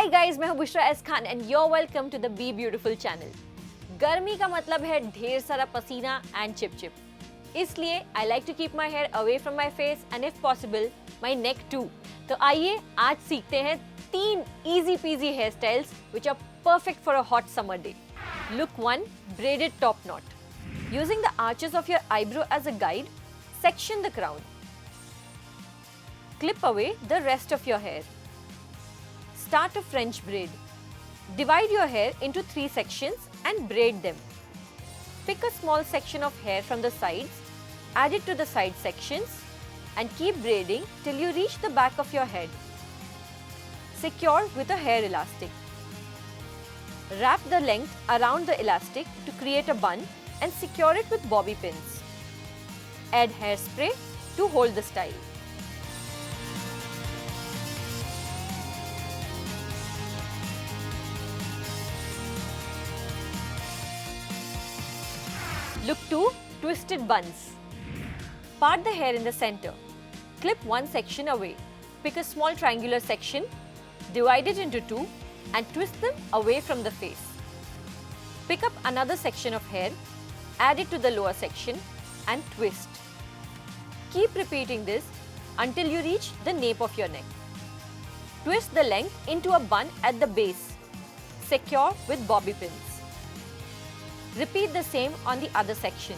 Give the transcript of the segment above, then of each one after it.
हाय guys, मैं हूं Bushra S Khan and you're welcome to the be beautiful channel. गर्मी का मतलब है ढेर सारा पसीना एंड चिप। इसलिए I like to keep my hair away from my face and if possible my neck too. तो आइए आज सीखते हैं 3 easy peasy hair styles which are perfect for a hot summer day. Look 1, braided top knot. Using the arches of your eyebrow as a guide, section the crown. Clip away the rest of your hair. Start a French braid. Divide your hair into 3 sections and braid them. Pick a small section of hair from the sides, add it to the side sections and keep braiding till you reach the back of your head. Secure with a hair elastic. Wrap the length around the elastic to create a bun and secure it with bobby pins. Add hairspray to hold the style. Look 2, twisted buns. Part the hair in the center. Clip one section away. Pick a small triangular section, divide it into 2 and twist them away from the face. Pick up another section of hair, add it to the lower section and twist. Keep repeating this until you reach the nape of your neck. Twist the length into a bun at the base. Secure with bobby pins. Repeat the same on the other section.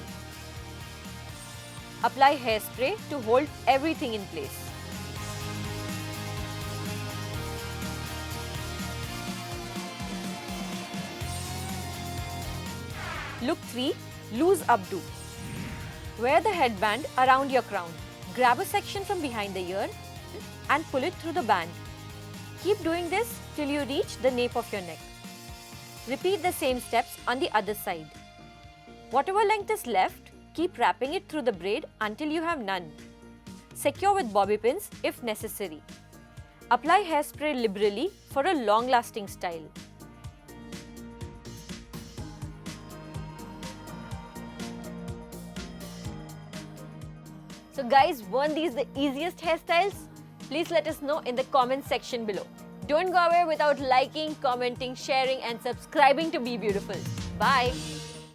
Apply hairspray to hold everything in place. Look 3, loose updo. Wear the headband around your crown. Grab a section from behind the ear and pull it through the band. Keep doing this till you reach the nape of your neck. Repeat the same steps on the other side. Whatever length is left, keep wrapping it through the braid until you have none. Secure with bobby pins if necessary. Apply hairspray liberally for a long-lasting style. So guys, weren't these the easiest hairstyles? Please let us know in the comment section below. Don't go away without liking, commenting, sharing and subscribing to Be Beautiful. Bye!